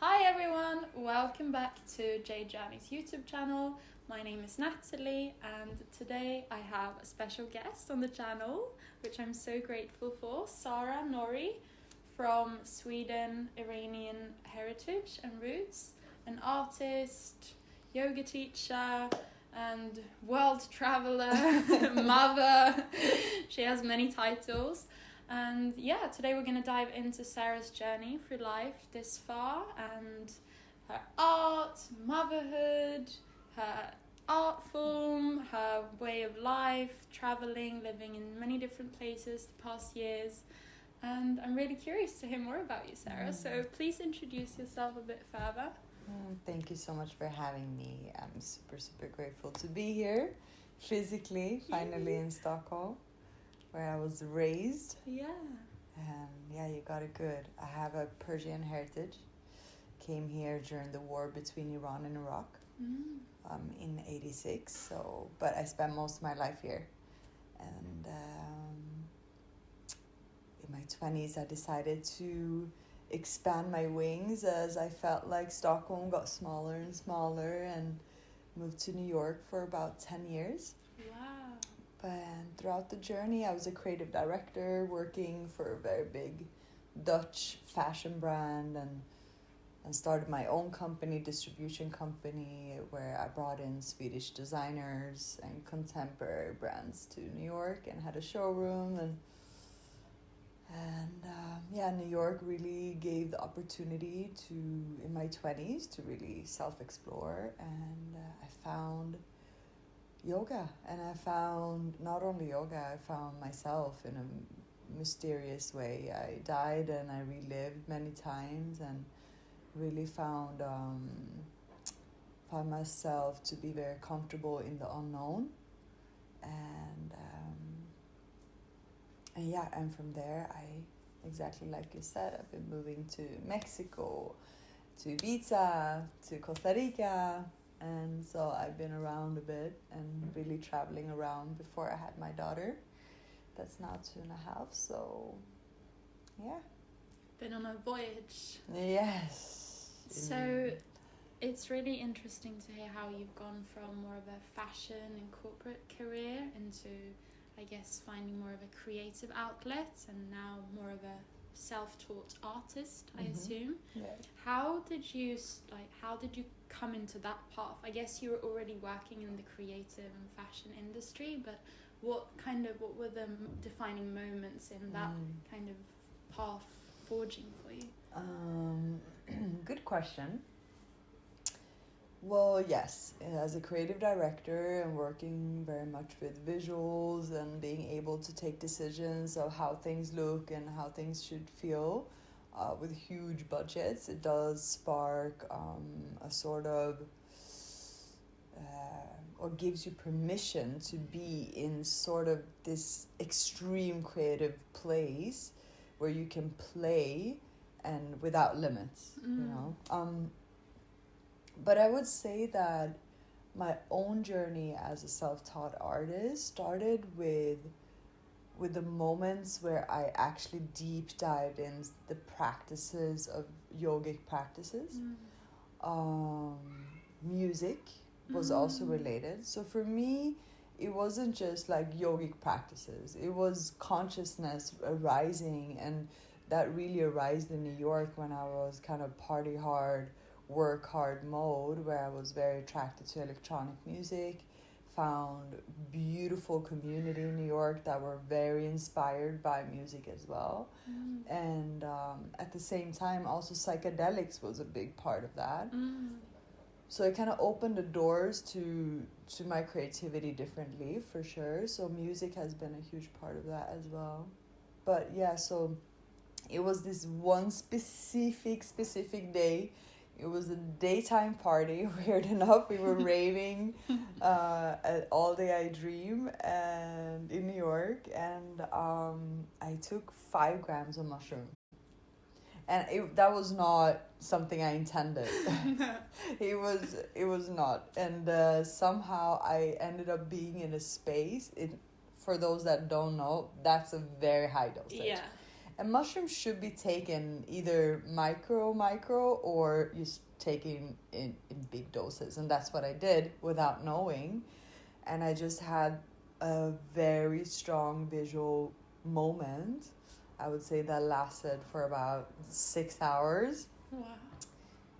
Hi everyone, welcome back to Jade Journey's YouTube channel. My name is Natalie and today I have a special guest on the channel, which I'm so grateful for, Sara Nory from Sweden, Iranian heritage and roots, an artist, yoga teacher and world traveler, mother. She has many titles. And yeah, today we're going to dive into Sara's journey through life this far and her art, motherhood, her art form, her way of life, traveling, living in many different places the past years. And I'm really curious to hear more about you, Sara. So please introduce yourself a bit further. Thank you so much for having me. I'm super grateful to be here physically, finally in Stockholm, where I was raised. Yeah. Yeah, you got it good. I have a Persian heritage. Came here during the war between Iran and Iraq in '86. But I spent most of my life here. And in my 20s, I decided to expand my wings as I felt like Stockholm got smaller and smaller, and moved to New York for about 10 years. Wow. And throughout the journey, I was a creative director working for a very big Dutch fashion brand, and started my own company, distribution company, where I brought in Swedish designers and contemporary brands to New York and had a showroom. And New York really gave the opportunity to, in my 20s, to really self-explore. And I found yoga, and I found not only yoga, I found myself in a mysterious way. I died and I relived many times, and really found myself to be very comfortable in the unknown. And from there, exactly like you said, I've been moving to Mexico, to Ibiza, to Costa Rica. And so I've been around a bit and really traveling around before I had my daughter. That's now 2.5, so yeah. Been on a voyage. Yes. So it's really interesting to hear how you've gone from more of a fashion and corporate career into, I guess, finding more of a creative outlet, and now more of a self-taught artist, I assume. Yeah. How did you come into that path? I guess you were already working in the creative and fashion industry, but what were the defining moments in that kind of path forging for you? Good question. Well, yes, as a creative director and working very much with visuals and being able to take decisions of how things look and how things should feel with huge budgets, it does spark a sort of, or gives you permission to be in sort of this extreme creative place where you can play and without limits, you know. But I would say that my own journey as a self-taught artist started with the moments where I actually deep dived in the practices of yogic practices. Music was also related. So for me, it wasn't just like yogic practices. It was consciousness arising, and that really arose in New York when I was kind of party hard, work hard mode, where I was very attracted to electronic music, found beautiful community in New York that were very inspired by music as well. And at the same time, also psychedelics was a big part of that. So it kind of opened the doors to my creativity differently, for sure. So music has been a huge part of that as well. But yeah, so it was this one specific day. It was a daytime party, weird enough. We were raving at All Day I Dream and in New York. And I took 5 grams of mushroom. And that was not something I intended. It was not. And somehow I ended up being in a space. For those that don't know, that's a very high dosage. Yeah. And mushrooms should be taken either micro or you taking in big doses. And that's what I did without knowing. And I just had a very strong visual moment. I would say that lasted for about 6 hours. Wow.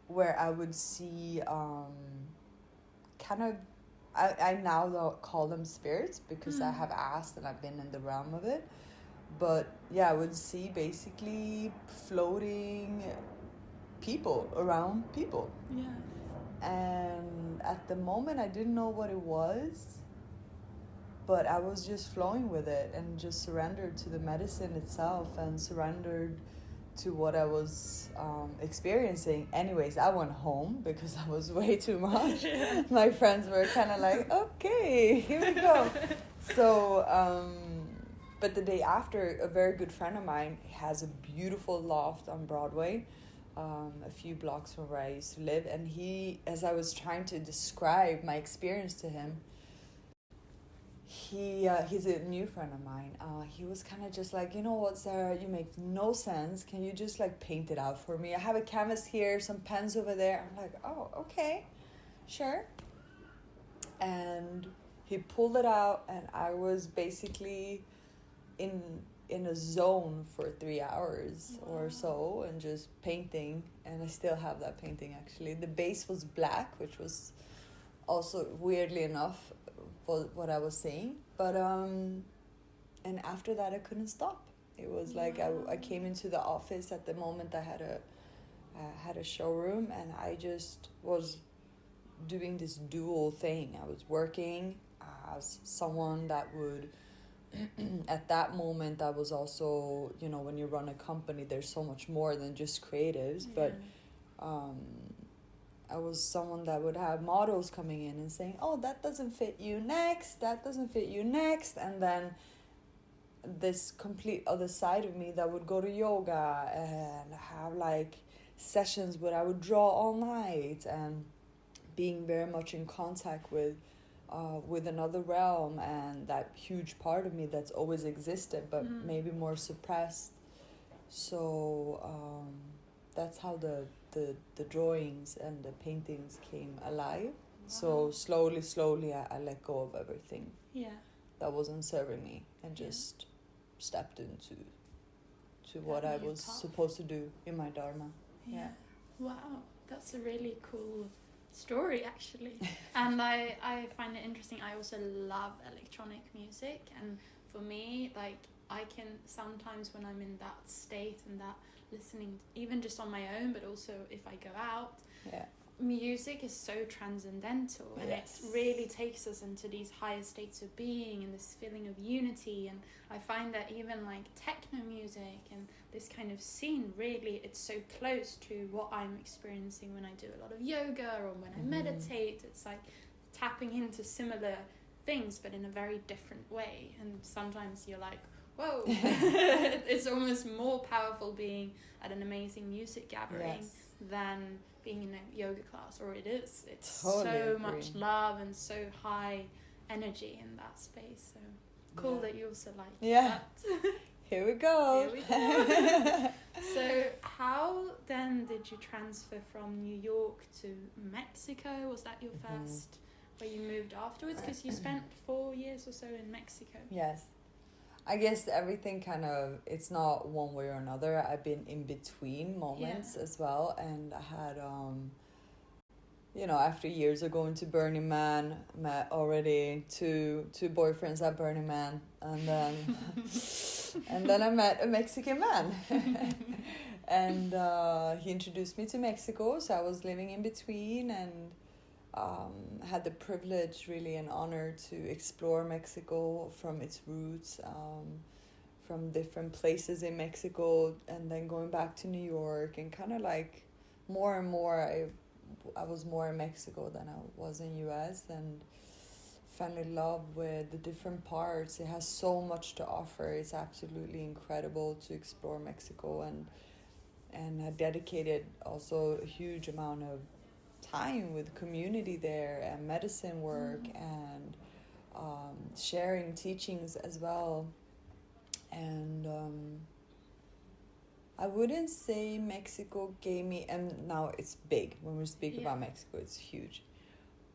Where I would see kind of, I now don't call them spirits because I have asked and I've been in the realm of it. But yeah, I would see basically floating people around people. Yeah. And at the moment I didn't know what it was, but I was just flowing with it and just surrendered to the medicine itself and surrendered to what I was experiencing. Anyways, I went home because I was way too much. My friends were kind of like, okay, here we go. So, but the day after, a very good friend of mine has a beautiful loft on Broadway, a few blocks from where I used to live. And he, as I was trying to describe my experience to him, he's a new friend of mine. He was kind of just like, you know what, Sarah, you make no sense. Can you just like paint it out for me? I have a canvas here, some pens over there. I'm like, oh, okay, sure. And he pulled it out, and I was basically in a zone for 3 hours or so, and just painting. And I still have that painting actually. The base was black, which was also weirdly enough for what I was saying, but and after that I couldn't stop. It was like I came into the office at the moment. I had a showroom, and I just was doing this dual thing. I was working as someone that would at that moment I was also, you know, when you run a company there's so much more than just creatives, but I was someone that would have models coming in and saying, oh, that doesn't fit you, next, that doesn't fit you, next. And then this complete other side of me that would go to yoga and have like sessions where I would draw all night, and being very much in contact with another realm, and that huge part of me that's always existed but maybe more suppressed. So that's how the drawings and the paintings came alive. Wow. So slowly I let go of everything that wasn't serving me, and just stepped into what I was supposed to do in my dharma. Wow, that's a really cool story actually. And I find it interesting. I also love electronic music, and for me, like, I can sometimes when I'm in that state and that listening, even just on my own, but also if I go out, music is so transcendental, and it really takes us into these higher states of being and this feeling of unity. And I find that even like techno music and this kind of scene, really, it's so close to what I'm experiencing when I do a lot of yoga or when I meditate. It's like tapping into similar things but in a very different way, and sometimes you're like, whoa. It's almost more powerful being at an amazing music gathering than being in a yoga class, or it's totally so agree. Much love and so high energy in that space. So cool that you also like that. Here we go. So how then did you transfer from New York to Mexico? Was that your first where you moved afterwards? Because you spent 4 years or so in Mexico. Yes. I guess everything kind of, it's not one way or another. I've been in between moments as well. And I had, after years of going to Burning Man, met already two boyfriends at Burning Man. And then, and then I met a Mexican man. And he introduced me to Mexico. So I was living in between, and had the privilege, really an honor, to explore Mexico from its roots, from different places in Mexico, and then going back to New York, and kind of like more and more I was more in Mexico than I was in US, and fell in love with the different parts. It has so much to offer. It's absolutely incredible to explore Mexico, and I dedicated also a huge amount of time with community there, and medicine work, and sharing teachings as well. And I wouldn't say Mexico gave me, and now it's big. When we speak about Mexico, it's huge.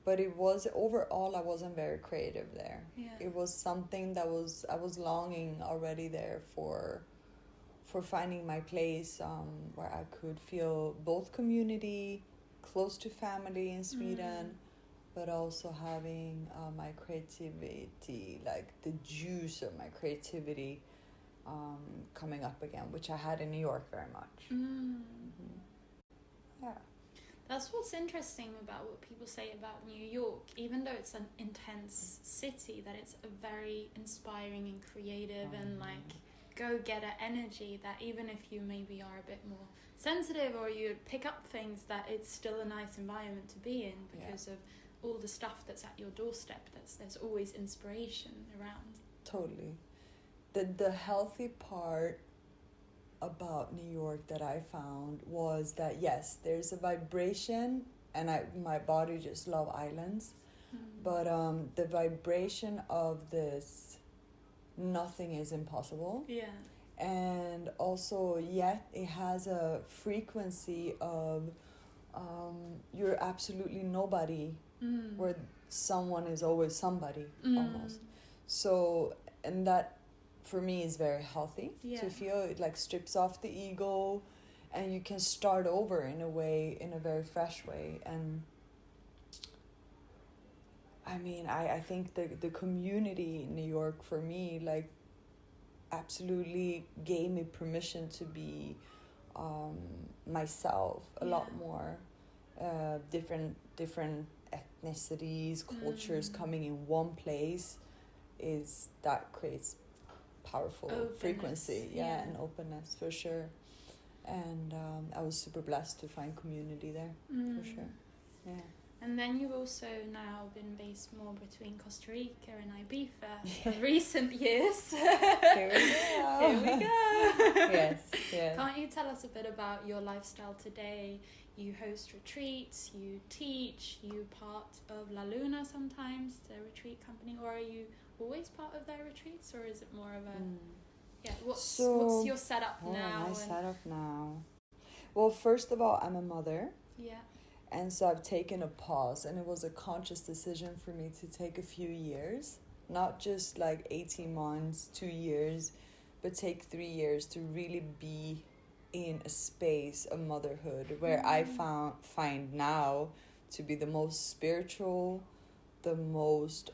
But it was, overall, I wasn't very creative there. Yeah. It was something that I was longing already there for finding my place, where I could feel both community, close to family in Sweden, but also having my creativity, like the juice of my creativity coming up again, which I had in New York very much. Yeah. That's what's interesting about what people say about New York. Even though it's an intense city, that it's a very inspiring and creative and like go-getter energy, that even if you maybe are a bit more sensitive or you pick up things, that it's still a nice environment to be in because of all the stuff that's at your doorstep. There's always inspiration around. Totally. The healthy part about New York that I found was that yes, there's a vibration, and my body just love islands, but the vibration of this nothing is impossible. Yeah. And also yet it has a frequency of you're absolutely nobody, where someone is always somebody almost. So, and that for me is very healthy to feel. It like strips off the ego, and you can start over in a way, in a very fresh way. And I mean, I think the community in New York for me, like, absolutely gave me permission to be myself a lot more. Different ethnicities, cultures coming in one place, is that creates powerful openness, frequency, and openness for sure. And I was super blessed to find community there for sure. Yeah. And then you've also now been based more between Costa Rica and Ibiza in recent years. Here we go. Here we go. Yes. Can't you tell us a bit about your lifestyle today? You host retreats, you teach, you part of La Luna sometimes, the retreat company, or are you always part of their retreats, or is it more of a what's your setup now? My setup now. Well, first of all, I'm a mother. Yeah. And so I've taken a pause, and it was a conscious decision for me to take a few years, not just like 18 months, 2 years, but take 3 years to really be in a space of motherhood where I find now to be the most spiritual, the most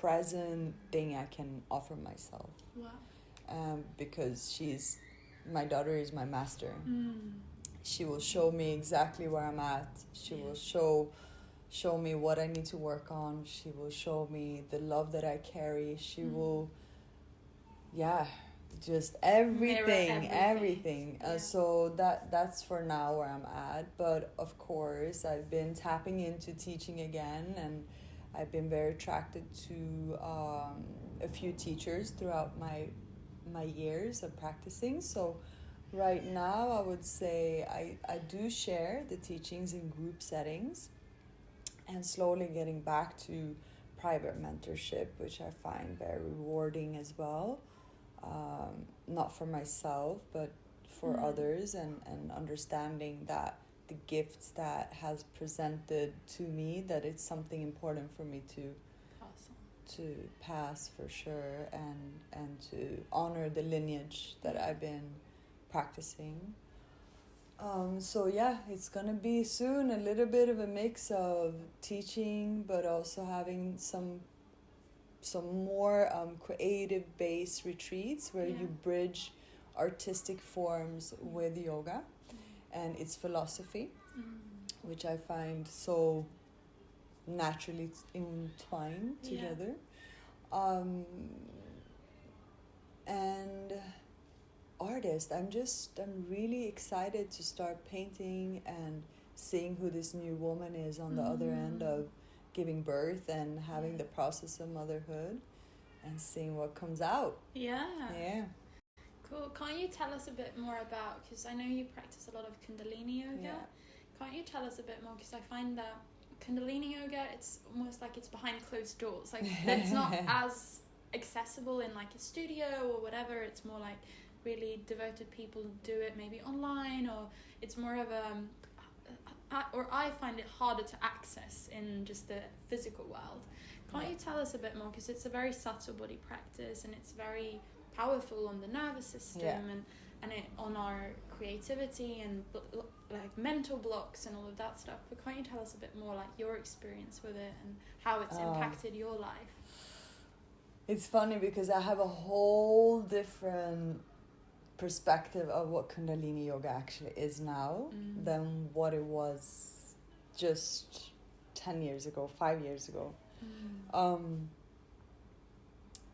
present thing I can offer myself. Wow. Because my daughter is my master. She will show me exactly where I'm at. She will show me what I need to work on. She will show me the love that I carry. She will, just everything. So that's for now where I'm at. But of course, I've been tapping into teaching again, and I've been very attracted to a few teachers throughout my years of practicing. So right now, I would say I do share the teachings in group settings, and slowly getting back to private mentorship, which I find very rewarding as well. Not for myself, but for others, and understanding that the gifts that has presented to me, that it's something important for me to pass for sure, and to honor the lineage that I've been practicing. So it's gonna be soon a little bit of a mix of teaching, but also having some more creative based retreats where you bridge artistic forms with yoga and its philosophy, which I find so naturally entwined together. And artist, I'm really excited to start painting and seeing who this new woman is on the other end of giving birth and having the process of motherhood, and seeing what comes out. Yeah. Cool. Can't you tell us a bit more about, because I know you practice a lot of Kundalini yoga. Can't you tell us a bit more, because I find that Kundalini yoga, it's almost like it's behind closed doors, like it's not as accessible in like a studio or whatever. It's more like really devoted people do it maybe online, or it's more of I find it harder to access in just the physical world. Can't you tell us a bit more, because it's a very subtle body practice and it's very powerful on the nervous system and it on our creativity and like mental blocks and all of that stuff. But can't you tell us a bit more, like your experience with it and how it's impacted your life? It's funny because I have a whole different perspective of what Kundalini yoga actually is now than what it was just 10 years ago, 5 years ago.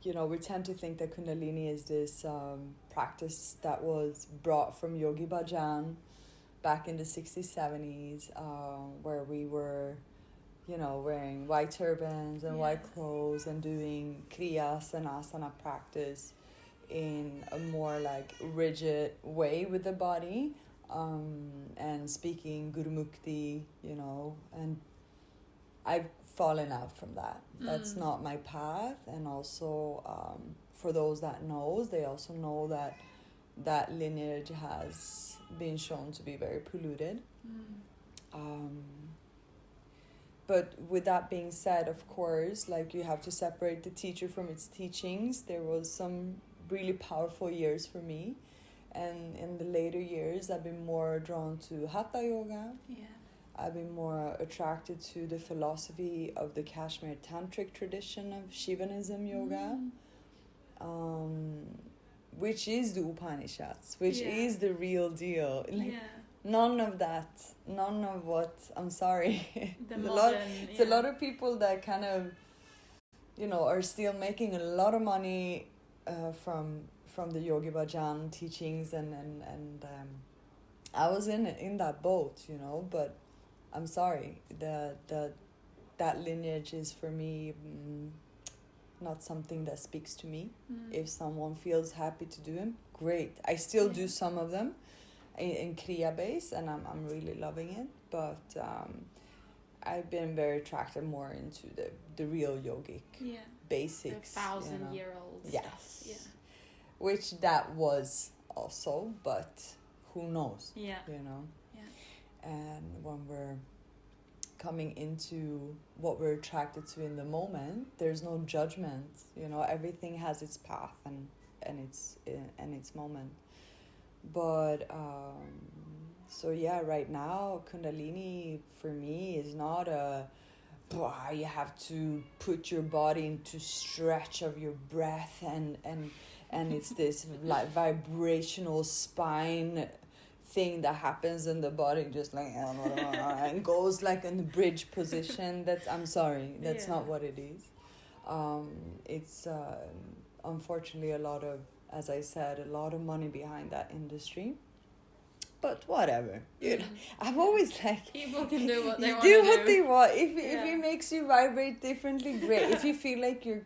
You know, we tend to think that Kundalini is this practice that was brought from Yogi Bhajan back in the 60s, 70s, where we were, you know, wearing white turbans and white clothes and doing kriyas and asana practice in a more like rigid way with the body, and speaking Gurumukti, you know, and I've fallen out from that. That's not my path. And also, for those that knows, they also know that that lineage has been shown to be very polluted. But with that being said, of course, like you have to separate the teacher from its teachings. There was some really powerful years for me. And in the later years, I've been more drawn to Hatha yoga. Yeah. I've been more attracted to the philosophy of the Kashmir Tantric tradition of Shivanism yoga, which is the Upanishads, which is the real deal. Like, none of that, none of what, I'm sorry. It's a lot of people that kind of, you know, are still making a lot of money from the Yogi Bhajan teachings, and I was in that boat, you know, but I'm sorry, that lineage is for me not something that speaks to me. If someone feels happy to do them, great. I still do some of them in Kriya base, and I'm really loving it, but I've been very attracted more into the real yogic basics. The 1,000-year-old stuff. Yeah. Which that was also, but who knows? Yeah. You know? Yeah. And when we're coming into what we're attracted to in the moment, there's no judgment. You know, everything has its path and its moment. But so yeah, right now Kundalini for me is not you have to put your body into stretch of your breath and it's this like vibrational spine thing that happens in the body, just like and goes like in the bridge position. That's not what it is. It's unfortunately a lot of, as I said, a lot of money behind that industry. But whatever, you know, I'm always like, people can do what they want. Do what they want. If it makes you vibrate differently, great. If you feel like you're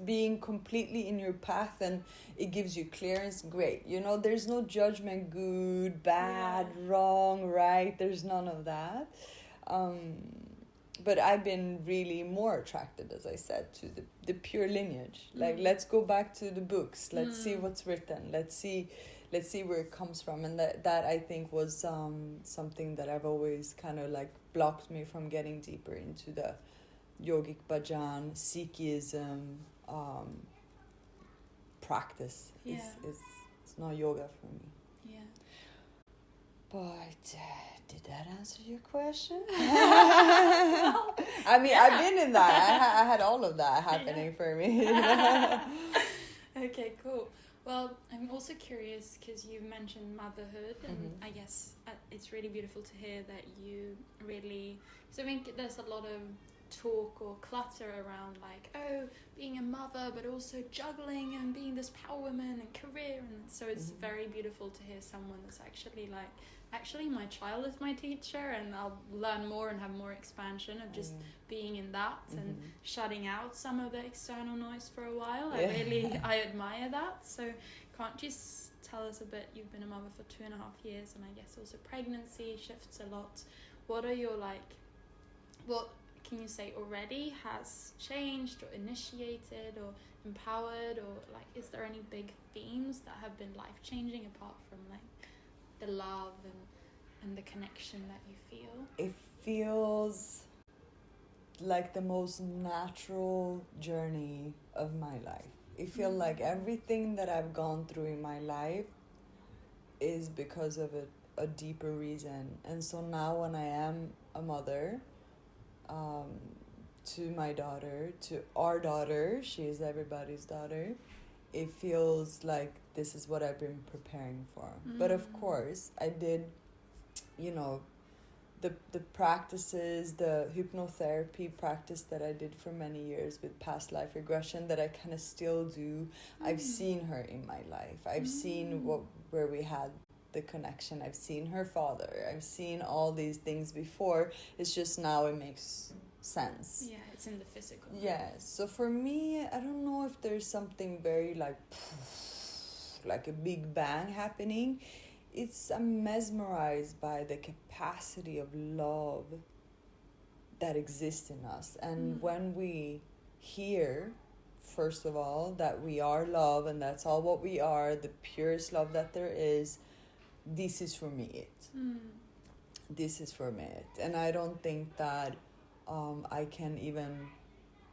being completely in your path and it gives you clearance, great. You know, there's no judgment, good, bad, wrong, right. There's none of that. But I've been really more attracted, as I said, to the pure lineage. Like, let's go back to the books. Let's see what's written. Let's see where it comes from. And that I think was something that I've always kind of like blocked me from getting deeper into the yogic bhajan, Sikhism practice. It's not yoga for me. Yeah. But did that answer your question? I mean, I've been in that. I had all of that happening for me. Okay, cool. Well, I'm also curious because you mentioned motherhood, and I guess it's really beautiful to hear that you really... So I think there's a lot of talk or clutter around like, oh, being a mother, but also juggling and being this power woman and career, and so it's very beautiful to hear someone that's actually like, actually my child is my teacher, and I'll learn more and have more expansion of just being in that and shutting out some of the external noise for a while. I admire that. So can't you tell us a bit? You've been a mother for 2.5 years, and I guess also pregnancy shifts a lot. What are your what can you say already has changed or initiated or empowered, or like is there any big themes that have been life-changing apart from like the love and the connection that you feel? It feels like the most natural journey of my life. It feels like everything that I've gone through in my life is because of a deeper reason. And so now when I am a mother, to my daughter, to our daughter, she is everybody's daughter, it feels like this is what I've been preparing for. But of course, I did, the practices, the hypnotherapy practice that I did for many years with past life regression that I kind of still do. I've seen her in my life. I've seen where we had the connection. I've seen her father. I've seen all these things before. It's just now it makes sense. Yeah, it's in the physical. Yeah, so for me, I don't know if there's something very like a big bang happening. I'm mesmerized by the capacity of love that exists in us. And when we hear, first of all, that we are love and that's all what we are, the purest love that there is, this is for me it. This is for me it. And I don't think that I can even,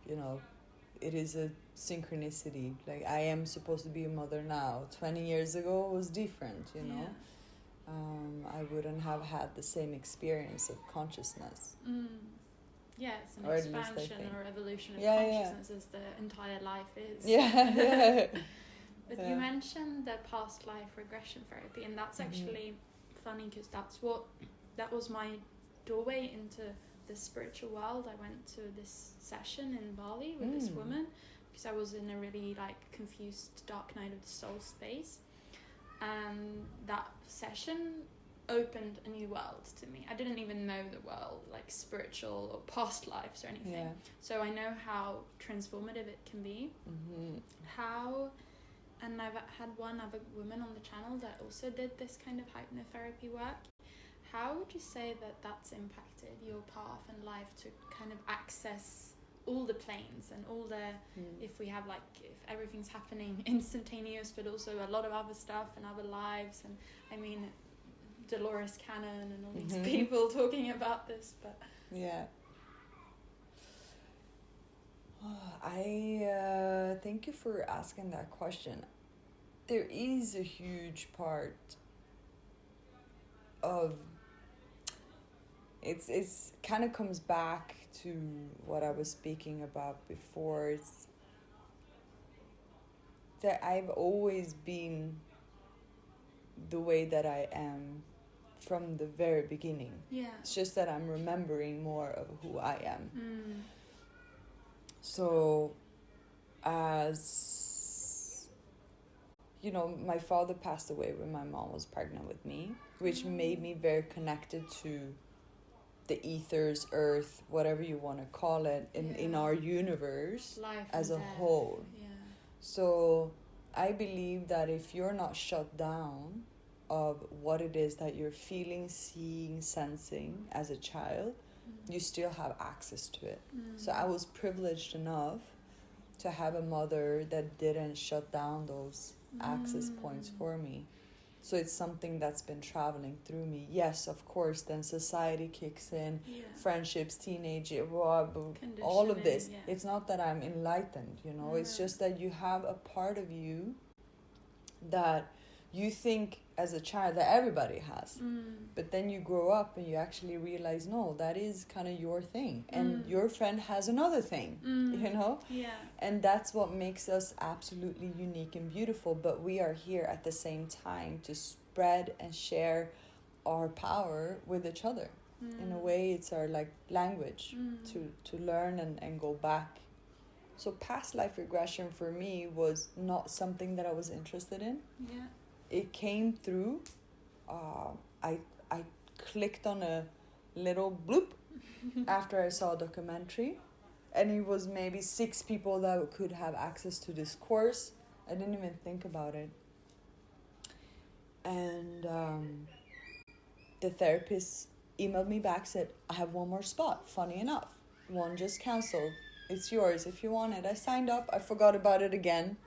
it is a synchronicity. Like, I am supposed to be a mother now. 20 years ago it was different, Yeah. I wouldn't have had the same experience of consciousness. Yeah, it's an Or at least I expansion think. or evolution of Yeah, consciousness as the entire life is. Yeah. But Yeah. you mentioned the past life regression therapy, and that's actually funny because that was my doorway into the spiritual world. I went to this session in Bali with this woman because I was in a really like confused dark night of the soul space, and that session opened a new world to me. I didn't even know the world, like spiritual or past lives or anything. Yeah. So I know how transformative it can be. And I've had one other woman on the channel that also did this kind of hypnotherapy work. How would you say that that's impacted your path in life to kind of access all the planes and all the, if everything's happening instantaneous, but also a lot of other stuff and other lives, and I mean, Dolores Cannon and all these people talking about this, but... Yeah. I thank you for asking that question. There is a huge part of it's kind of comes back to what I was speaking about before. It's that I've always been the way that I am from the very beginning. Yeah. It's just that I'm remembering more of who I am. So, as you know, my father passed away when my mom was pregnant with me, which made me very connected to the ethers, earth, whatever you want to call it, in our universe. Life as a and death. whole. Yeah. So I believe that if you're not shut down of what it is that you're feeling, seeing, sensing as a child, you still have access to it. So I was privileged enough to have a mother that didn't shut down those access points for me. So it's something that's been traveling through me. Yes, of course, then society kicks in, friendships, teenage, all of this. Yeah. It's not that I'm enlightened, it's just that you have a part of you that you think as a child that everybody has. But then you grow up and you actually realize, no, that is kind of your thing. And your friend has another thing, Yeah. And that's what makes us absolutely unique and beautiful. But we are here at the same time to spread and share our power with each other. In a way, it's our language to learn and go back. So past life regression for me was not something that I was interested in. Yeah. It came through. I clicked on a little bloop after I saw a documentary, and it was maybe 6 people that could have access to this course. I didn't even think about it. And the therapist emailed me back, said, I have one more spot, funny enough, one just canceled. It's yours if you want it. I signed up. I forgot about it again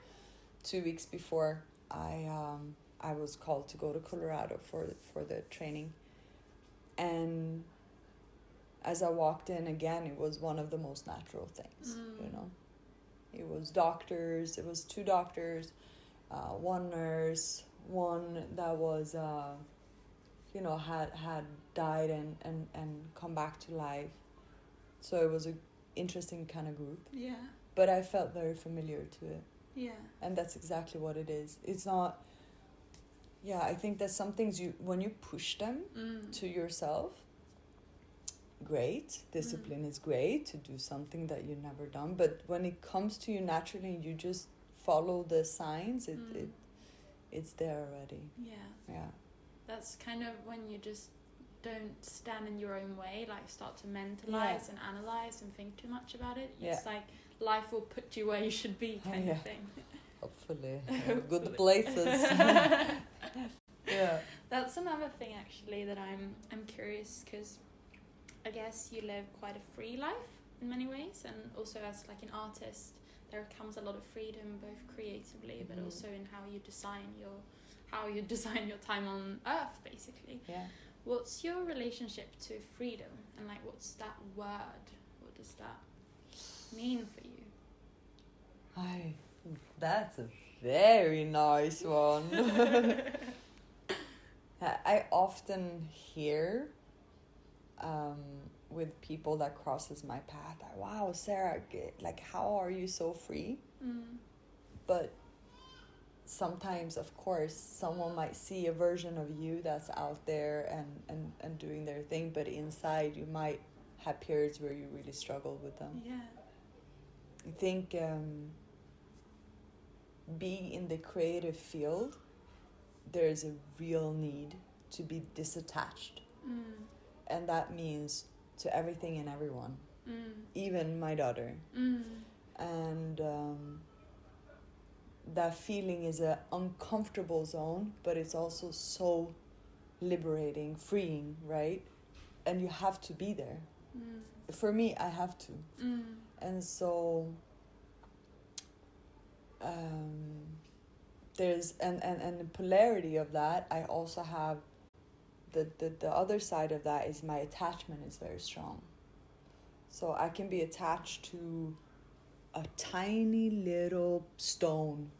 2 weeks before I was called to go to Colorado for the training. And as I walked in again, it was one of the most natural things, you know. It was doctors. It was 2 doctors, 1 nurse, one that was, you know, had died and come back to life. So it was a interesting kind of group. Yeah. But I felt very familiar to it. Yeah. And that's exactly what it is. It's not... Yeah, I think that some things when you push them to yourself, great. Discipline is great to do something that you've never done. But when it comes to you naturally, you just follow the signs, it's there already. Yeah. Yeah. That's kind of when you just don't stand in your own way, like start to mentalize and analyze and think too much about it. It's like life will put you where you should be kind of thing. Hopefully. Good places. Yeah. That's another thing actually that I'm curious, because I guess you live quite a free life in many ways, and also as like an artist there comes a lot of freedom both creatively but also in how you design your time on earth basically. Yeah. What's your relationship to freedom, and like what's that word? What does that mean for you? That's a very nice one. I often hear with people that crosses my path, wow, Sarah, like how are you so free? But sometimes, of course, someone might see a version of you that's out there and doing their thing, but inside you might have periods where you really struggle with them. Yeah. I think being in the creative field, there's a real need to be disattached. And that means to everything and everyone, even my daughter. And that feeling is an uncomfortable zone, but it's also so liberating, freeing, right? And you have to be there. For me, I have to. And so there's and the polarity of that, I also have the other side of that is my attachment is very strong. So I can be attached to a tiny little stone,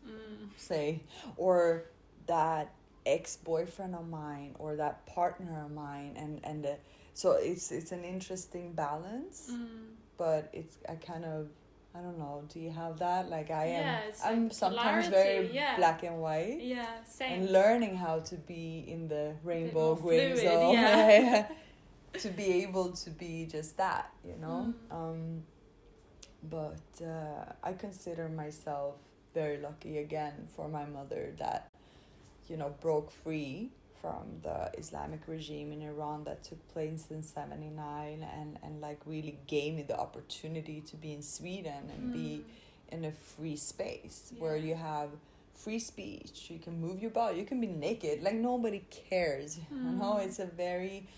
say, or that ex-boyfriend of mine or that partner of mine, and so it's an interesting balance. But I don't know, do you have that? Like I'm sometimes very black and white. Yeah, same. And learning how to be in the rainbow green fluid, zone. To be able to be just that, you know? But I consider myself very lucky again for my mother that, you know, broke free from the Islamic regime in Iran that took place in 1979 and like really gave me the opportunity to be in Sweden and be in a free space where you have free speech, you can move your body, you can be naked, like nobody cares, you know? It's a very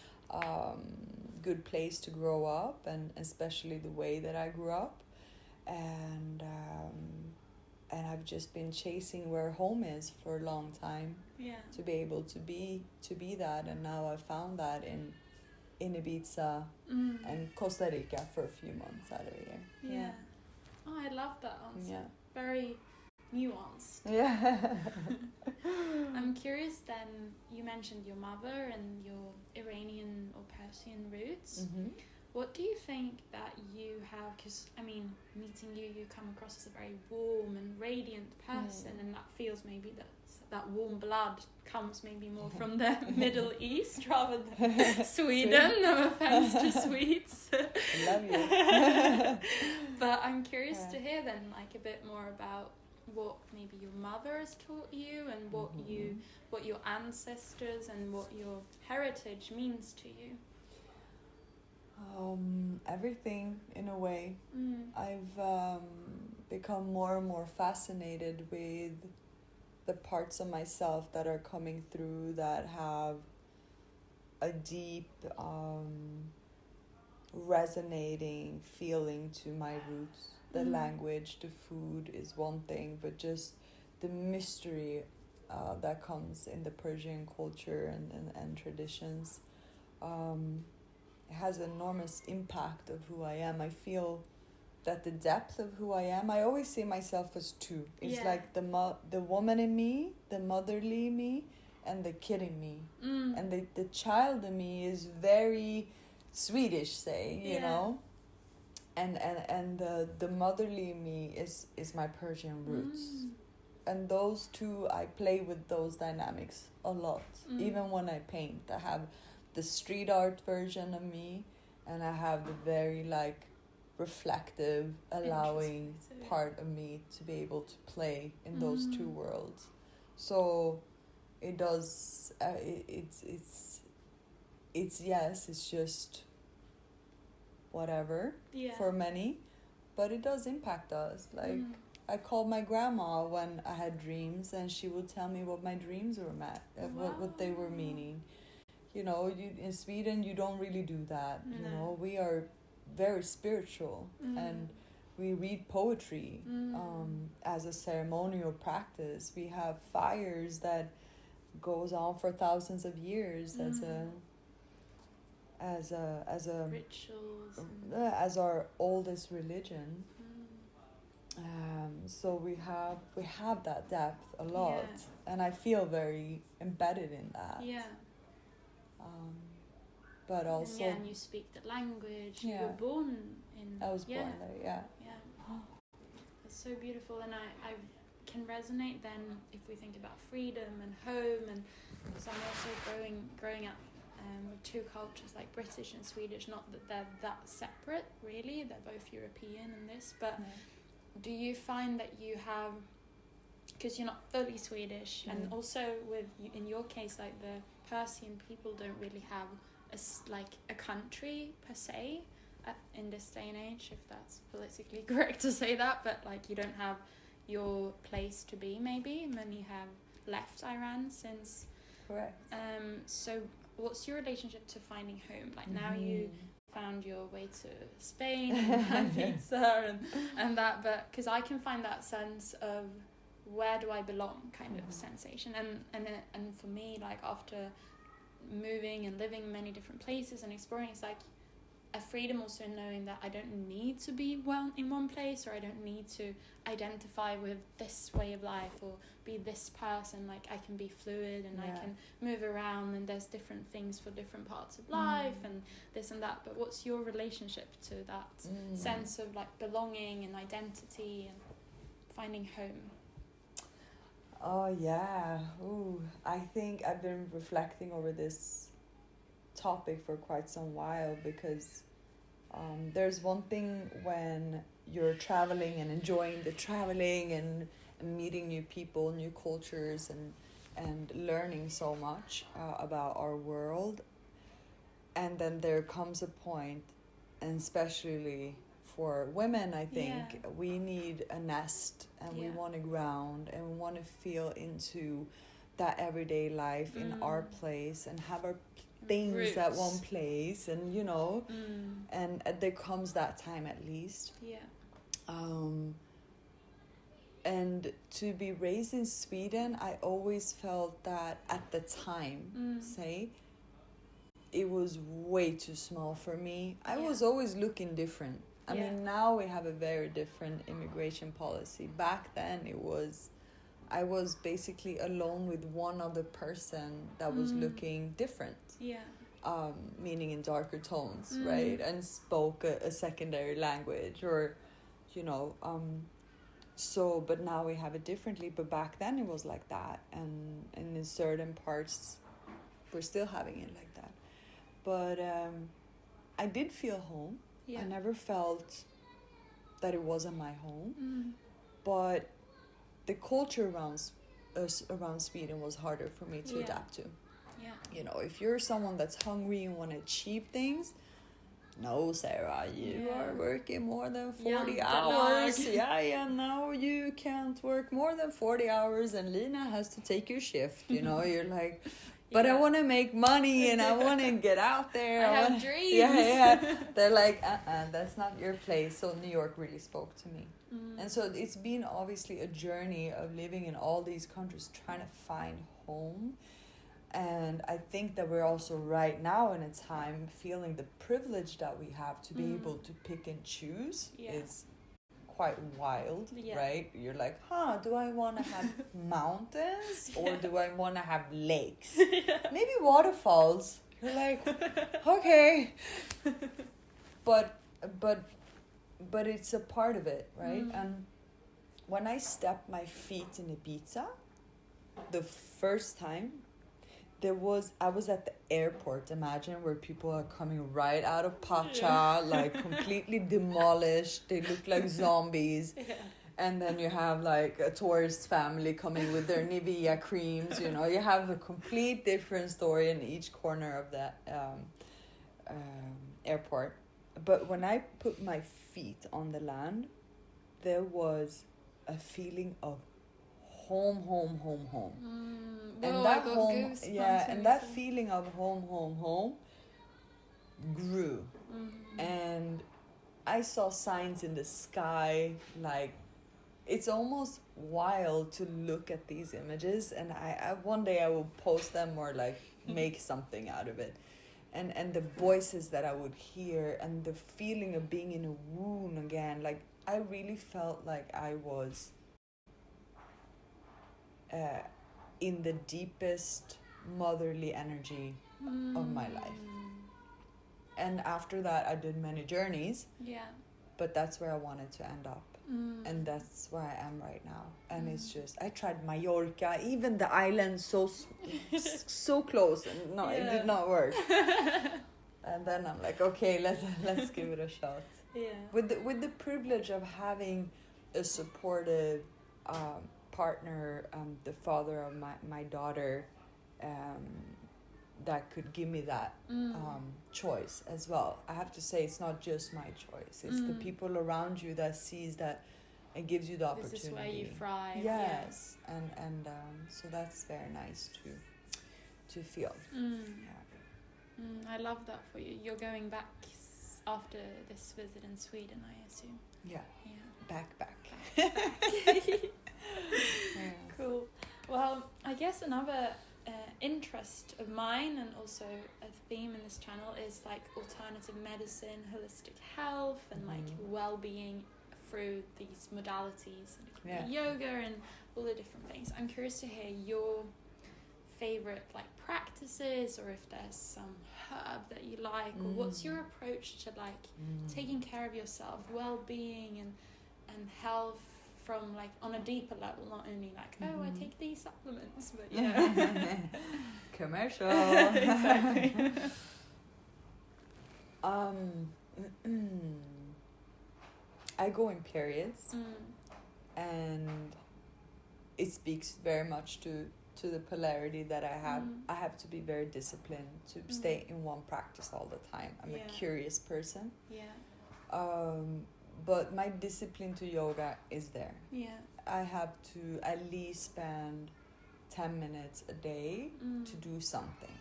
good place to grow up, and especially the way that I grew up, and I've just been chasing where home is for a long time, to be able to be that, and now I found that in Ibiza and Costa Rica for a few months out of the year. Oh, I love that answer. Very nuanced. I'm curious then, you mentioned your mother and your Iranian or Persian roots. What do you think that you have, because I mean, meeting you come across as a very warm and radiant person, and that feels maybe that warm blood comes maybe more from the Middle East rather than Sweden. No offense to Swedes. I love you. But I'm curious to hear then like a bit more about what maybe your mother has taught you, and what your ancestors and what your heritage means to you. Everything, in a way. I've become more and more fascinated with the parts of myself that are coming through that have a deep resonating feeling to my roots. The language, the food is one thing, but just the mystery that comes in the Persian culture and traditions, it has enormous impact of who I am. I feel that the depth of who I am, I always see myself as two. It's like the woman in me, the motherly me, and the kid in me. And the child in me is very Swedish, say, you know? And the motherly me is my Persian roots. And those two, I play with those dynamics a lot. Even when I paint, I have the street art version of me, and I have the very like reflective, allowing part of me to be able to play in those two worlds. So it does, it's yes, it's just whatever for many, but it does impact us. Like I called my grandma when I had dreams, and she would tell me what my dreams were what they were meaning. You know, in Sweden you don't really do that. You know, we are very spiritual, and we read poetry as a ceremonial practice. We have fires that goes on for thousands of years as a rituals, as our oldest religion. So we have that depth a lot, and I feel very embedded in that. But also, and you speak the language. You were born in. I was born there. It's so beautiful, and I can resonate then if we think about freedom and home, and because I'm also growing up with two cultures like British and Swedish. Not that they're that separate, really. They're both European in this, but do you find that you have, because you're not fully Swedish, and also in your case, like the Persian people don't really have a country per se in this day and age, if that's politically correct to say that, but like you don't have your place to be, maybe many have left Iran since. Correct. So what's your relationship to finding home? Like now you found your way to Spain and Ibiza and that, but because I can find that sense of where do I belong kind of sensation, and for me, like after moving and living in many different places and exploring, it's like a freedom also in knowing that I don't need to be well in one place, or I don't need to identify with this way of life or be this person. Like I can be fluid, and I can move around, and there's different things for different parts of life and this and that. But what's your relationship to that sense of like belonging and identity and finding home? Oh yeah. Ooh, I think I've been reflecting over this topic for quite some while, because there's one thing when you're traveling and enjoying the traveling and meeting new people, new cultures, and learning so much about our world, and then there comes a point, and especially for women, I think we need a nest, and we want to ground, and we want to feel into that everyday life in our place, and have our things roots at one place, and you know, and there comes that time at least. And to be raised in Sweden, I always felt that at the time, say, it was way too small for me. I was always looking different. I mean, now we have a very different immigration policy. Back then, I was basically alone with one other person that was looking different. Meaning in darker tones, right? And spoke a secondary language, or, you know, so, but now we have it differently. But back then it was like that. And in certain parts, we're still having it like that. But I did feel home. I never felt that it wasn't my home. But the culture around Sweden was harder for me to adapt to. You know, if you're someone that's hungry and want to achieve things, no, Sarah, you are working more than 40 hours. No, you can't work more than 40 hours, and Lina has to take your shift. You know, you're like, but I Yeah. want to make money and I want to get out there. I have wanna-" dreams. Yeah. They're like, that's not your place. So New York really spoke to me. Mm. And so it's been obviously a journey of living in all these countries, trying to find home. And I think that we're also right now in a time feeling the privilege that we have to be able to pick and choose is quite wild, right? You're like, do I want to have mountains or do I want to have lakes? Maybe waterfalls. You're like, okay. But it's a part of it, right? And when I stepped my feet in Ibiza, the first time, I was at the airport, imagine, where people are coming right out of Pacha, like completely demolished. They look like zombies. And then you have like a tourist family coming with their Nivea creams, you know. You have a complete different story in each corner of that airport. But when I put my feet on the land, there was a feeling of home. And that home, and that feeling of home grew. And I saw signs in the sky, like it's almost wild to look at these images, and I one day I will post them or like make something out of it. And the voices that I would hear and the feeling of being in a womb again, like I really felt like I was in the deepest motherly energy of my life. And after that I did many journeys, but that's where I wanted to end up. And that's where I am right now. And it's just, I tried Mallorca, even the island so close, and no, it did not work. And then I'm like, okay, let's give it a shot. With the privilege of having a supportive partner, the father of my daughter, that could give me that choice as well. I have to say, it's not just my choice. It's the people around you that sees that and gives you the opportunity. This is where you thrive. Yes, and so that's very nice to feel. I love that for you. You're going back after this visit in Sweden, I assume. Yeah. Back. Cool. Well, I guess another interest of mine and also a theme in this channel is like alternative medicine, holistic health, and like well-being through these modalities, and it could be yoga and all the different things. I'm curious to hear your favorite like practices, or if there's some herb that you like, or what's your approach to like taking care of yourself, well-being and health from like on a deeper level, not only like I take these supplements, but commercial. Exactly. I go in periods, and it speaks very much to the polarity that I have. I have to be very disciplined to stay in one practice all the time. I'm a curious person. But my discipline to yoga is there. I have to at least spend 10 minutes a day to do something.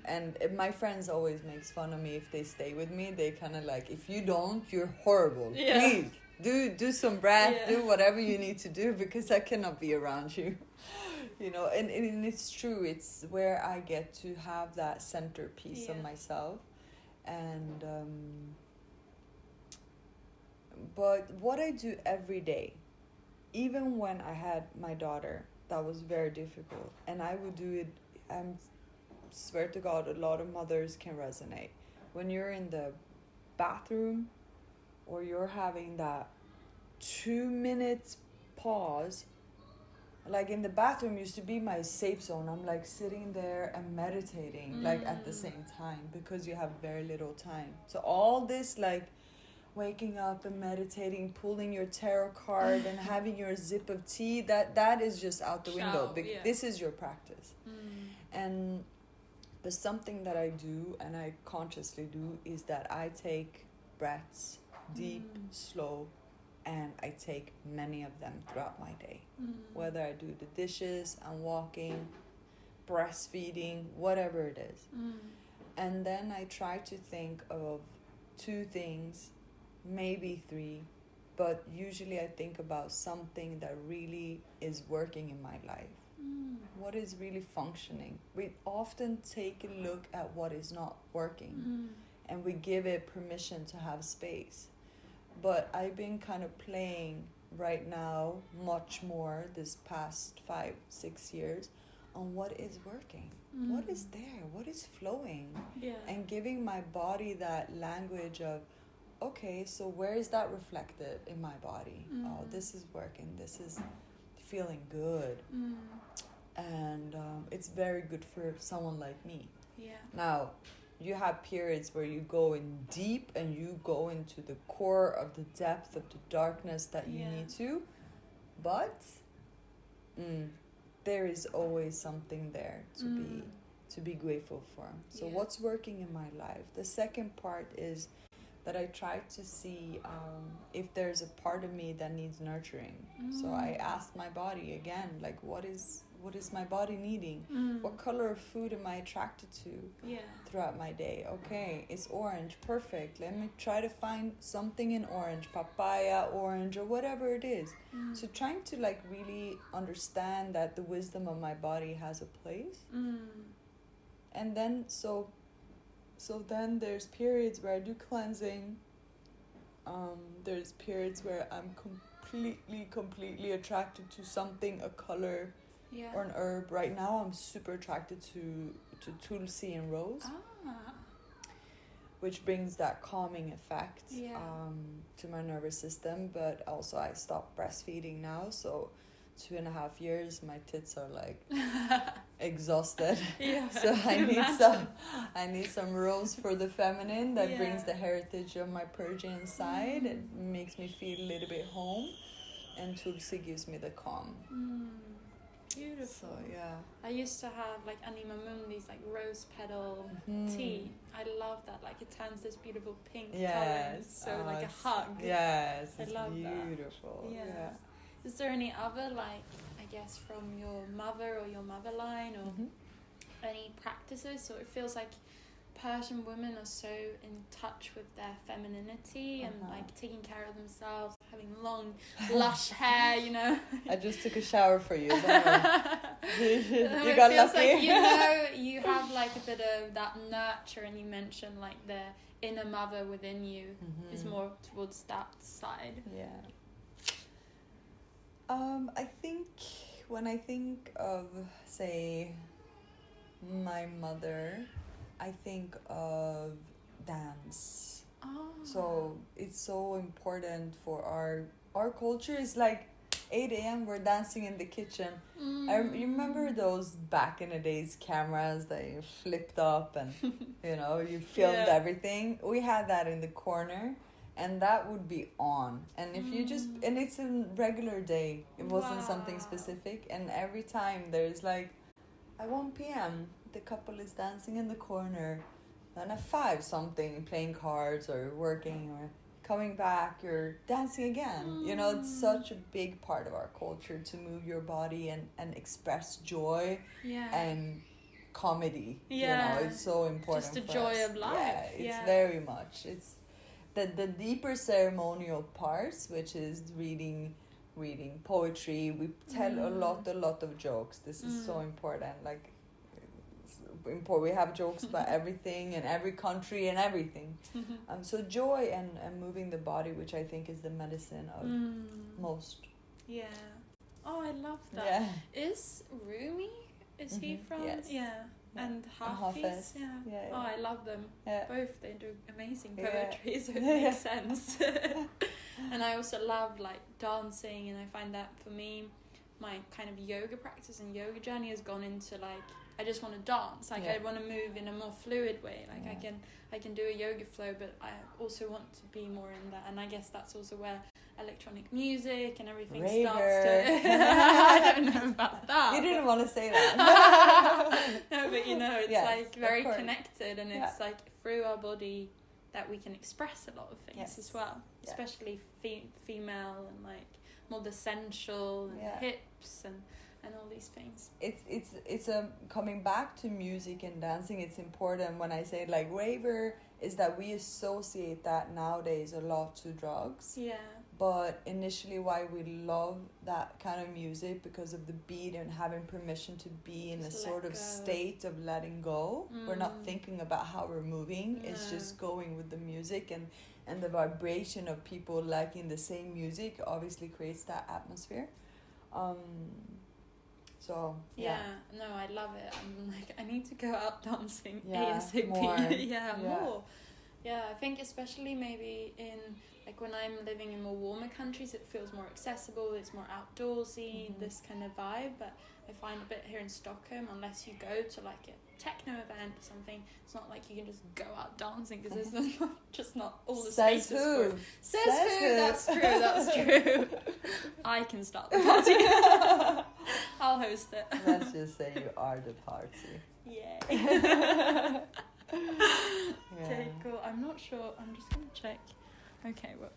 And my friends always makes fun of me if they stay with me. They kind of like, if you don't, you're horrible. Please do some breath, do whatever you need to do, because I cannot be around you. You know, and it's true. It's where I get to have that centerpiece of myself. And but what I do every day, even when I had my daughter, that was very difficult, and I would do it. I swear to God, a lot of mothers can resonate. When you're in the bathroom, or you're having that 2 minutes pause. Like in the bathroom used to be my safe zone. I'm like sitting there and meditating like at the same time, because you have very little time. So all this like waking up and meditating, pulling your tarot card and having your sip of tea, that is just out the window. This is your practice. And but something that I do, and I consciously do, is that I take breaths, deep, slow, and I take many of them throughout my day. Whether I do the dishes, I'm walking, breastfeeding, whatever it is. And then I try to think of 2 things, maybe 3, but usually I think about something that really is working in my life. What is really functioning? We often take a look at what is not working and we give it permission to have space. But I've been kind of playing right now much more this past 5-6 years on what is working, what is there, what is flowing, and giving my body that language of, okay, so where is that reflected in my body? Oh, this is working, this is feeling good. And it's very good for someone like me. Now, you have periods where you go in deep and you go into the core of the depth of the darkness that you need to, but there is always something there to be grateful for. So what's working in my life? The second part is that I try to see if there's a part of me that needs nurturing. So I asked my body again, like, what is my body needing? What color of food am I attracted to throughout my day? Okay, it's orange, perfect. Let me try to find something in orange, papaya, orange, or whatever it is. So trying to like really understand that the wisdom of my body has a place. And then so then there's periods where I do cleansing. There's periods where I'm completely attracted to something, a color, or an herb. Right now I'm super attracted to tulsi and rose, which brings that calming effect to my nervous system. But also I stopped breastfeeding now, so 2.5 years my tits are like exhausted. So I need some rose for the feminine that brings the heritage of my Persian side. It makes me feel a little bit home, and tulsi gives me the calm. Beautiful. So I used to have like Anima Mundi's like rose petal tea. I love that. Like it turns this beautiful pink color. So like a hug. Yes, I love beautiful. That. Is there any other, like, I guess from your mother or your mother line or any practices? So it feels like Persian women are so in touch with their femininity and like taking care of themselves, having long, lush hair, you know. I just took a shower for you. You it got feels lucky. like, you know, you have like a bit of that nurture, and you mentioned like the inner mother within you is more towards that side. I think when I think of, say, my mother, I think of dance. So it's so important for our culture. Is like 8 a.m. we're dancing in the kitchen. You remember those back in the days cameras that you flipped up and you know you filmed everything. We had that in the corner. And that would be on. And if you just... And it's a regular day. It wasn't something specific. And every time there's like... At 1 p.m., the couple is dancing in the corner. Then at 5 something, playing cards or working or coming back, you're dancing again. You know, it's such a big part of our culture to move your body and express joy and comedy. You know, it's so important. Just the joy of life. It's very much. It's... The deeper ceremonial parts, which is reading poetry, we tell a lot of jokes. This is so important. Like, we have jokes about everything and every country and everything. So joy and moving the body, which I think is the medicine of most. Oh, I love that. Is Rumi? Is he from? Yes. And Hafiz. Oh, I love them. Both, they do amazing poetry, so it makes sense. And I also love like dancing, and I find that for me, my kind of yoga practice and yoga journey has gone into like, I just want to dance. Like I want to move in a more fluid way. Like I can do a yoga flow, but I also want to be more in that. And I guess that's also where electronic music and everything starts to... I don't know about that. You didn't want to say that. No, but you know, it's like very connected, and it's like through our body that we can express a lot of things as well, especially female and like more the sensual and hips and all these things. It's a coming back to music and dancing. It's important when I say like raver is that we associate that nowadays a lot to drugs. Yeah. But initially, why we love that kind of music because of the beat and having permission to be in Just a sort of go. state of letting go. We're not thinking about how we're moving. No. It's just going with the music, and the vibration of people liking the same music obviously creates that atmosphere. So Yeah, no, I love it. I'm like, I need to go out dancing Yeah, ASAP. more. Yeah, more. Yeah, I think especially maybe in, like when I'm living in more warmer countries, it feels more accessible, it's more outdoorsy, this kind of vibe. But I find a bit here in Stockholm, unless you go to like a techno event or something, it's not like you can just go out dancing because there's just not all the Says spaces who? for it. Says who? That's true. I can start the party. I'll host it. Let's just say you are the party. Yay. Okay, cool. I'm not sure. I'm just going to check. Okay, well,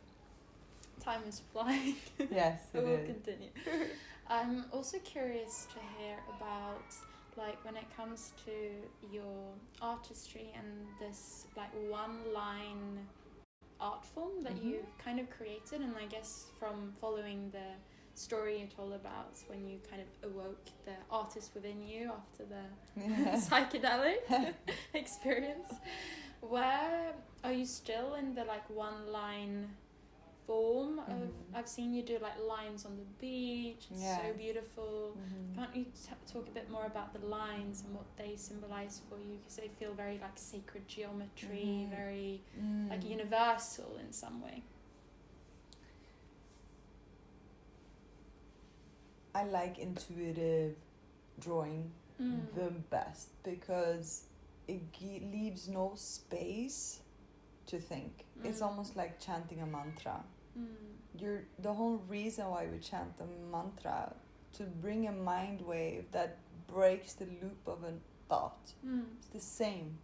time is flying. Yes, So it we'll is. continue. I'm also curious to hear about, like, when it comes to your artistry and this, like, one-line art form that you've kind of created, and I guess from following the story you told about when you kind of awoke the artist within you after the psychedelic experience, where are you still in the like one line form of I've seen you do like lines on the beach, it's so beautiful. Can't you talk a bit more about the lines and what they symbolize for you, because they feel very like sacred geometry, very like universal in some way? I like intuitive drawing the best because it leaves no space to think. It's almost like chanting a mantra. The whole reason why we chant the mantra, to bring a mind wave that breaks the loop of a thought. It's the same.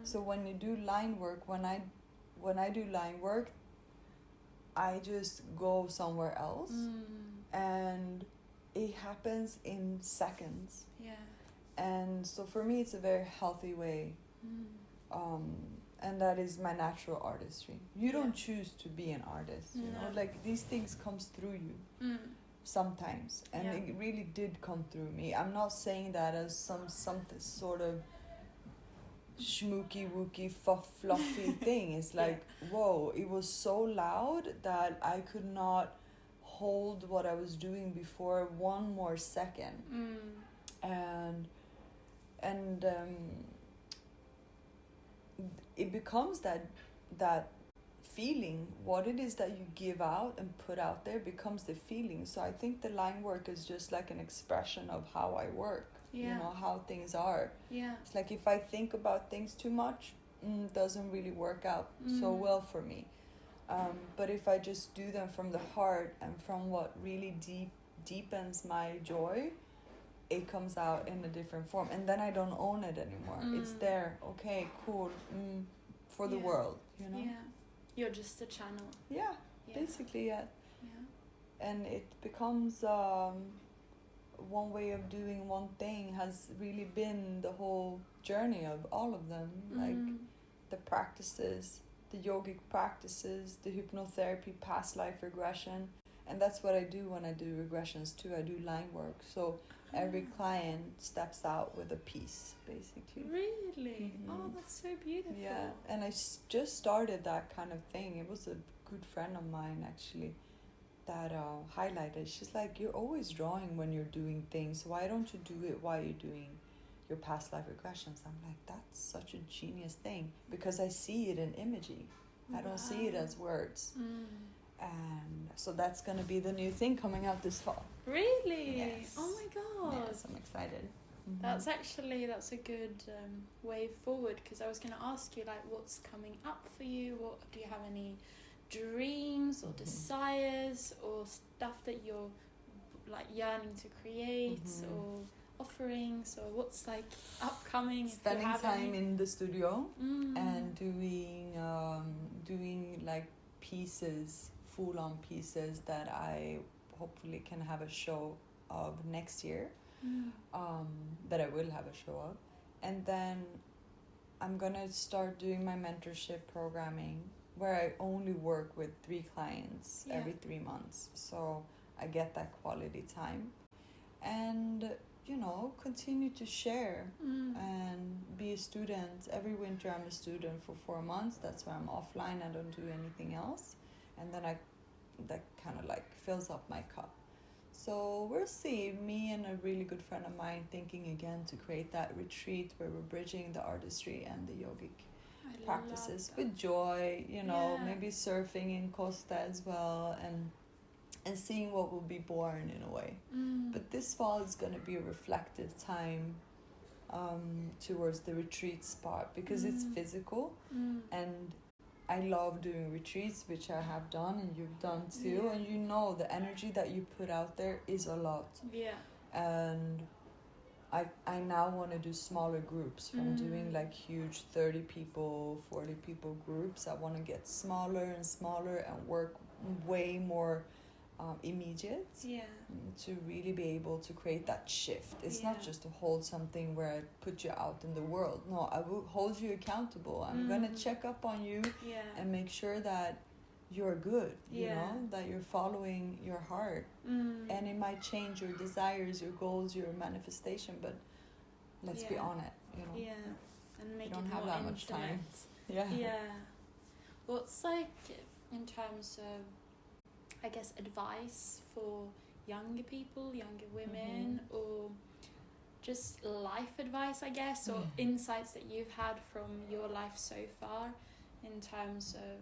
So when you do line work, when I do line work, I just go somewhere else and it happens in seconds. Yeah. And so for me it's a very healthy way. And that is my natural artistry. You don't choose to be an artist, you know, like these things comes through you sometimes, and it really did come through me. I'm not saying that as something sort of schmooky wooky fluffy thing. It's like whoa, it was so loud that I could not hold what I was doing before one more second. And it becomes that feeling. What it is that you give out and put out there becomes the feeling. So I think the line work is just like an expression of how I work. You know, how things are. It's like if I think about things too much, doesn't really work out so well for me. But if I just do them from the heart and from what really deepens my joy, it comes out in a different form, and then I don't own it anymore. It's there, okay, cool, for the world, you know. You're just a channel. Basically. And it becomes one way of doing one thing has really been the whole journey of all of them, like the practices, the yogic practices, the hypnotherapy, past life regression. And that's what I do when I do regressions too. I do line work. So every client steps out with a piece, basically. Really? Oh, that's so beautiful. Yeah, and I just started that kind of thing. It was a good friend of mine, actually, that highlighted. She's like, you're always drawing when you're doing things. Why don't you do it while you're doing your past life regressions? I'm like, that's such a genius thing, because I see it in imagery. I don't see it as words. And so that's going to be the new thing coming out this fall. Really? Yes. Oh my god. Yes, I'm excited. That's a good way forward, because I was going to ask you, like, what's coming up for you? What do you have any dreams or desires or stuff that you're like yearning to create or offerings, or what's like upcoming? Spending time in the studio and doing like pieces, full-on pieces that I hopefully can have a show of next year, that I will have a show of. And then I'm gonna start doing my mentorship programming, where I only work with 3 clients every 3 months. So I get that quality time. And, you know, continue to share and be a student. Every winter I'm a student for 4 months. That's why I'm offline. I don't do anything else. And then that kind of like fills up my cup. So we'll see. Me and a really good friend of mine thinking again to create that retreat where we're bridging the artistry and the yogic practices with joy, you know, maybe surfing in Costa as well, and seeing what will be born in a way. But this fall is going to be a reflective time towards the retreat spot, because it's physical, and I love doing retreats, which I have done and you've done too, and you know the energy that you put out there is a lot. And I now want to do smaller groups. From doing like huge 30 people, 40 people groups, I want to get smaller and smaller and work way more immediate, to really be able to create that shift. It's not just to hold something where I put you out in the world. No, I will hold you accountable. I'm gonna check up on you and make sure that you're good, you know, that you're following your heart. And it might change your desires, your goals, your manifestation, but let's be on it, you know. And make you don't it have more that much time. What's like in terms of, I guess, advice for younger people, younger women, or just life advice, I guess, or insights that you've had from your life so far in terms of,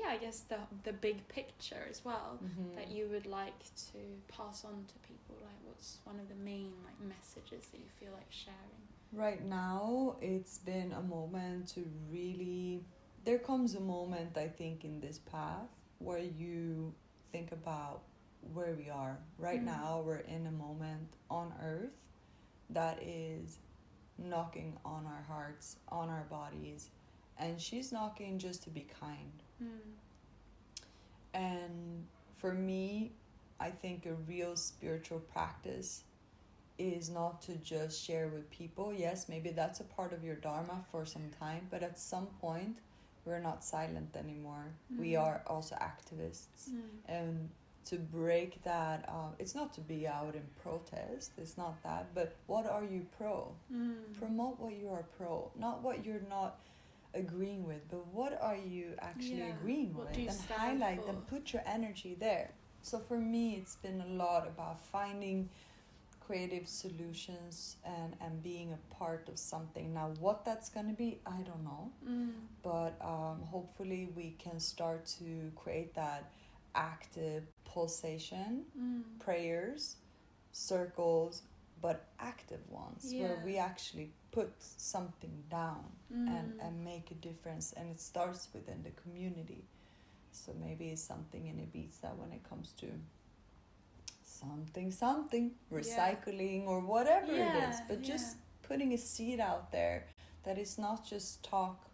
I guess the big picture as well, that you would like to pass on to people? Like, what's one of the main like messages that you feel like sharing? Right now, it's been a moment to really... There comes a moment, I think, in this path where you think about where we are. Right now, we're in a moment on Earth that is knocking on our hearts, on our bodies, and she's knocking just to be kind. And for me, I think a real spiritual practice is not to just share with people. Yes, maybe that's a part of your dharma for some time, but at some point we're not silent anymore. We are also activists. And to break that, it's not to be out in protest, it's not that, but what are you pro? Promote what you are pro, not what you're not agreeing with, but what are you actually agreeing with, and highlight and put your energy there. So for me, it's been a lot about finding creative solutions and being a part of something. Now, what that's going to be, I don't know, but hopefully we can start to create that active pulsation, prayers, circles, but active ones, where we actually put something down and make a difference, and it starts within the community. So maybe it's something in Ibiza when it comes to something recycling or whatever it is, but just putting a seed out there that is not just talk,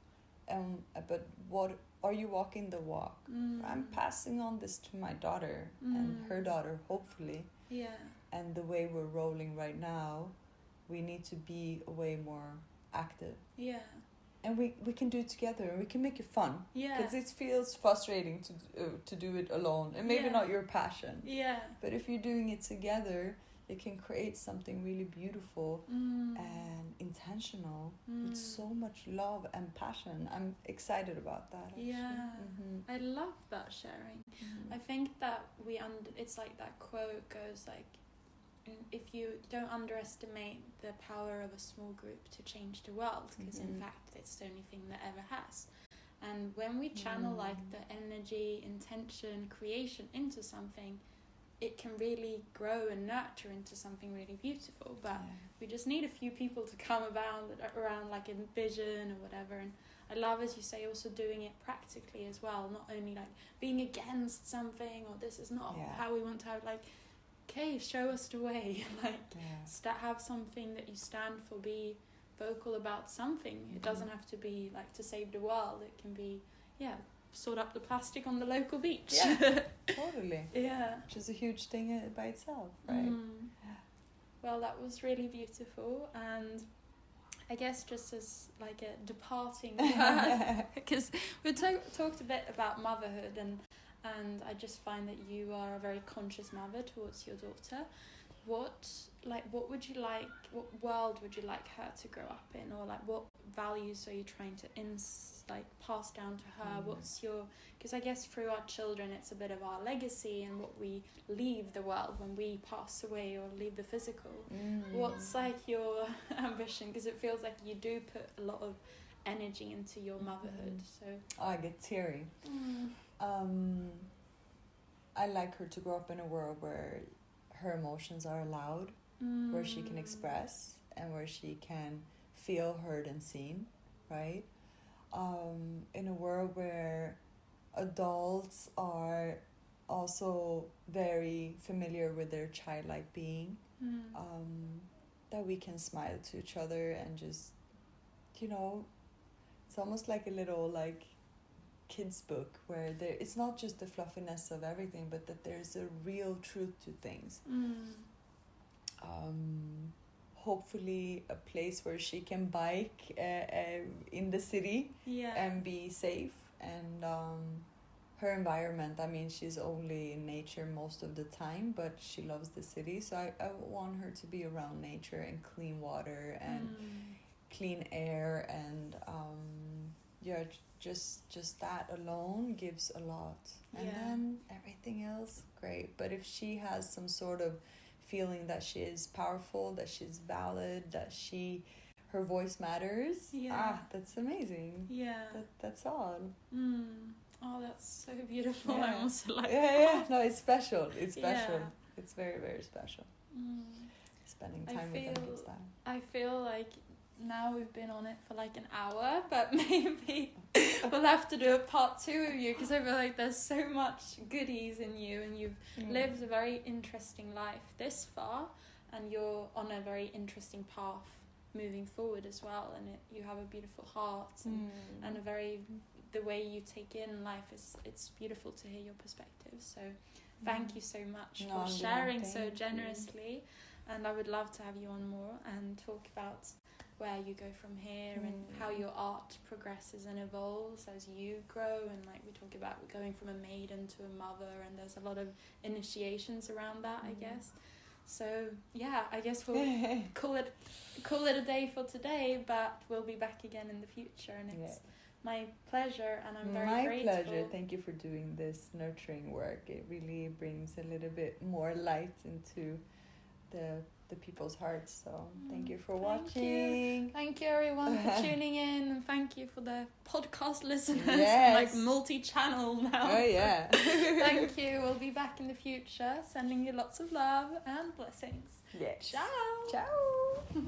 but what are you walking the walk? I'm passing on this to my daughter and her daughter, hopefully. And the way we're rolling right now, we need to be way more active. And we can do it together, and we can make it fun. Because it feels frustrating to do it alone, and maybe not your passion. But if you're doing it together, it can create something really beautiful and intentional with so much love and passion. I'm excited about that. Actually. I love that sharing. I think that it's like that quote goes like, if you don't underestimate the power of a small group to change the world, because in fact it's the only thing that ever has. And when we channel like the energy, intention, creation into something, it can really grow and nurture into something really beautiful. But we just need a few people to come around like in vision or whatever. And I love, as you say, also doing it practically as well, not only like being against something or this is not how we want to have, like, okay, show us the way, like have something that you stand for, be vocal about something. It doesn't have to be like to save the world, it can be sort up the plastic on the local beach. Totally. Which is a huge thing by itself, right? Well, that was really beautiful, and I guess just as like a departing word, because we talked a bit about motherhood, and I just find that you are a very conscious mother towards your daughter. What would you like? What world would you like her to grow up in, or like what values are you trying to pass down to her? What's your? Because I guess through our children, it's a bit of our legacy and what we leave the world when we pass away or leave the physical. What's like your ambition? Because it feels like you do put a lot of energy into your motherhood. So I get teary. I like her to grow up in a world where her emotions are allowed, where she can express and where she can feel heard and seen, right? In a world where adults are also very familiar with their childlike being, that we can smile to each other and just, it's almost like a little like kids book where it's not just the fluffiness of everything, but that there's a real truth to things. Hopefully a place where she can bike in the city and be safe, and her environment, I mean, she's only in nature most of the time, but she loves the city, so I want her to be around nature and clean water and clean air, and just that alone gives a lot. And then everything else, great. But if she has some sort of feeling that she is powerful, that she's valid, that her voice matters, that's amazing. That's all. Oh, that's so beautiful. I also like No, it's special. It's very, very special. Spending time with them gives that. I feel like now we've been on it for like an hour, but maybe we'll have to do a part 2 of you, because I feel like there's so much goodies in you, and you've lived a very interesting life this far, and you're on a very interesting path moving forward as well, and you have a beautiful heart, and the way you take in life it's beautiful to hear your perspective. So thank you so much for sharing so generously, and I would love to have you on more and talk about where you go from here and how your art progresses and evolves as you grow, and like we talk about going from a maiden to a mother, and there's a lot of initiations around that, I guess. So I guess we'll call it a day for today, but we'll be back again in the future, and it's my pleasure, and I'm very grateful. My pleasure. Thank you for doing this nurturing work. It really brings a little bit more light into the people's hearts. So thank you for watching. Thank you everyone for tuning in, and thank you for the podcast listeners. Like multi-channel now. Thank you. We'll be back in the future, sending you lots of love and blessings. Yes. Ciao. Ciao.